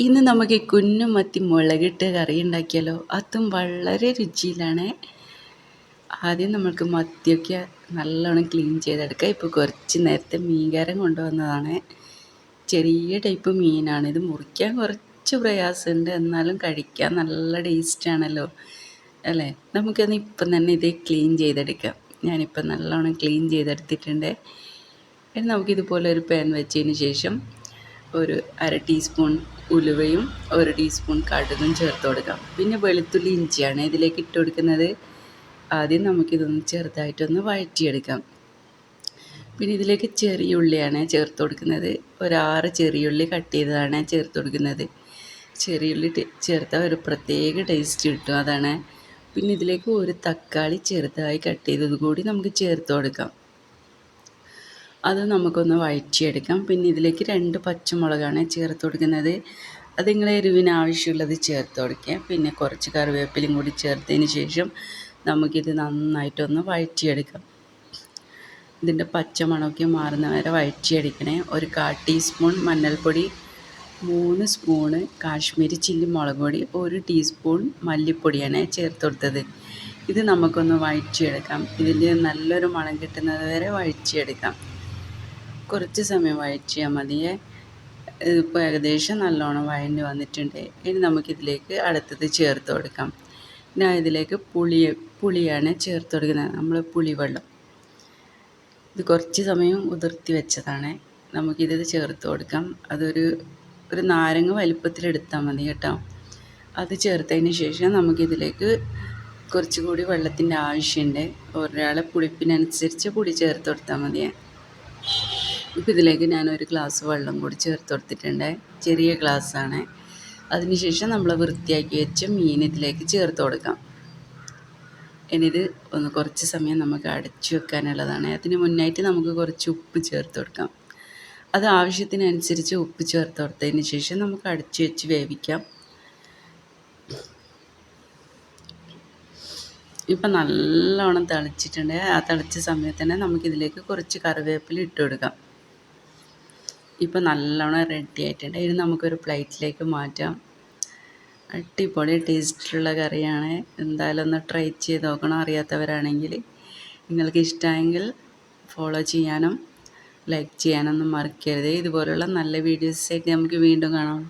ഇന്ന് നമുക്ക് കുന്നും മത്തി മുളകിട്ട് കറി ഉണ്ടാക്കിയാലോ. അതും വളരെ രുചിയിലാണ്. ആദ്യം നമുക്ക് മത്തിയൊക്കെ നല്ലോണം ക്ലീൻ ചെയ്തെടുക്കാം. ഇപ്പോൾ കുറച്ച് നേരത്തെ മീൻകാരൻ കൊണ്ടുവന്നതാണ്. ചെറിയ ടൈപ്പ് മീനാണ്. ഇത് മുറിക്കാൻ കുറച്ച് പ്രയാസമുണ്ട്, എന്നാലും കഴിക്കാൻ നല്ല ടേസ്റ്റാണല്ലോ അല്ലേ. നമുക്കൊന്ന് ഇപ്പം തന്നെ ഇത് ക്ലീൻ ചെയ്തെടുക്കാം. ഞാനിപ്പം നല്ലോണം ക്ലീൻ ചെയ്തെടുത്തിട്ടുണ്ട്. ഇനി നമുക്കിതുപോലെ ഒരു പാൻ വെച്ചതിന് ശേഷം ഒരു അര ടീസ്പൂൺ ഉലുവയും 1 ടീസ്പൂൺ കടുകും ചേർത്ത് കൊടുക്കാം. പിന്നെ വെളുത്തുള്ളി ഇഞ്ചിയാണ് ഇതിലേക്ക് ഇട്ട് കൊടുക്കുന്നത്. ആദ്യം നമുക്കിതൊന്ന് ചെറുതായിട്ടൊന്ന് വഴറ്റിയെടുക്കാം. പിന്നെ ഇതിലേക്ക് ചെറിയ ഉള്ളിയാണ് ചേർത്ത് കൊടുക്കുന്നത്. ഒരു 6 ചെറിയുള്ളി കട്ട് ചെയ്തതാണ് ചേർത്ത് കൊടുക്കുന്നത്. ചെറിയുള്ളി ചേർത്താൽ ഒരു പ്രത്യേക ടേസ്റ്റ് കിട്ടും, അതാണ്. പിന്നെ ഇതിലേക്ക് ഒരു തക്കാളി ചെറുതായി കട്ട് ചെയ്തത് കൂടി നമുക്ക് ചേർത്ത് കൊടുക്കാം. അത് നമുക്കൊന്ന് വഴറ്റിയെടുക്കാം. പിന്നെ ഇതിലേക്ക് 2 പച്ചമുളകാണ് ചേർത്ത് കൊടുക്കുന്നത്. അത് നിങ്ങളെ എരിവിന് ആവശ്യമുള്ളത് ചേർത്ത് കൊടുക്കുക. പിന്നെ കുറച്ച് കറിവേപ്പിലയും കൂടി ചേർത്തതിന് ശേഷം നമുക്കിത് നന്നായിട്ടൊന്ന് വഴറ്റിയെടുക്കാം. ഇതിൻ്റെ പച്ചമണമൊക്കെ മാറുന്ന വരെ വഴറ്റിയെടുക്കണേ. ഒരു 1/4 ടീസ്പൂൺ മഞ്ഞൾപ്പൊടി, 3 സ്പൂണ് കാശ്മീരി ചില്ലി മുളക് പൊടി, 1 ടീസ്പൂൺ മല്ലിപ്പൊടിയാണ് ചേർത്ത് കൊടുത്തത്. ഇത് നമുക്കൊന്ന് വഴറ്റിയെടുക്കാം. ഇതിൻ്റെ നല്ലൊരു മണം കിട്ടുന്നത് വരെ വഴറ്റിയെടുക്കാം. കുറച്ച് സമയം വഴറ്റിയാൽ മതിയേ. ഇപ്പോൾ ഏകദേശം നല്ലോണം വഴഞ്ഞ് വന്നിട്ടുണ്ട്. ഇനി നമുക്കിതിലേക്ക് അടുത്തത് ചേർത്ത് കൊടുക്കാം. ഞാൻ ഇതിലേക്ക് പുളിയാണ് ചേർത്ത് കൊടുക്കുന്നത്. നമ്മൾ പുളിവെള്ളം ഇത് കുറച്ച് സമയം ഉതിർത്തി വെച്ചതാണ്. നമുക്കിത് ചേർത്ത് കൊടുക്കാം. ഒരു നാരങ്ങ വലിപ്പത്തിലെടുത്താൽ മതി കേട്ടോ. അത് ചേർത്തതിന് ശേഷം നമുക്കിതിലേക്ക് കുറച്ചുകൂടി വെള്ളത്തിൻ്റെ ആവശ്യമുണ്ട്. ഒരാളെ പുളിപ്പിനനുസരിച്ച് പുളി ചേർത്ത് കൊടുത്താൽ മതിയേ. ഇപ്പോൾ ഇതിലേക്ക് ഞാൻ 1 ഗ്ലാസ് വെള്ളം കൂടി ചേർത്ത് കൊടുത്തിട്ടുണ്ട്. ചെറിയ ഗ്ലാസ്സാണ്. അതിനുശേഷം നമ്മൾ വൃത്തിയാക്കി വെച്ച മീൻ ഇതിലേക്ക് ചേർത്ത് കൊടുക്കാം. ഇനിയിത് കുറച്ച് സമയം നമുക്ക് അടച്ചു വെക്കാനുള്ളതാണ്. അതിന് മുന്നായിട്ട് നമുക്ക് കുറച്ച് ഉപ്പ് ചേർത്ത് കൊടുക്കാം. അത് ആവശ്യത്തിനനുസരിച്ച് ഉപ്പ് ചേർത്ത് കൊടുത്തതിന് ശേഷം നമുക്ക് അടച്ചു വെച്ച് വേവിക്കാം. ഇപ്പം നല്ലോണം തിളച്ചിട്ടുണ്ട്. ആ തിളച്ച സമയത്ത് തന്നെ നമുക്കിതിലേക്ക് കുറച്ച് കറിവേപ്പില ഇട്ട് കൊടുക്കാം. ഇപ്പം നല്ലോണം റെഡി ആയിട്ടുണ്ട്. ഇനി നമുക്കൊരു പ്ലേറ്റിലേക്ക് മാറ്റാം. അടിപൊളി ടേസ്റ്റുള്ള കറിയാണ്. എന്തായാലും ഒന്ന് ട്രൈ ചെയ്ത് നോക്കണം. അറിയാത്തവരാണെങ്കിൽ നിങ്ങൾക്ക് ഇഷ്ടമായെങ്കിൽ ഫോളോ ചെയ്യാനും ലൈക്ക് ചെയ്യാനൊന്നും മറക്കരുത്. ഇതുപോലുള്ള നല്ല വീഡിയോസൊക്കെ നമുക്ക് വീണ്ടും കാണാം.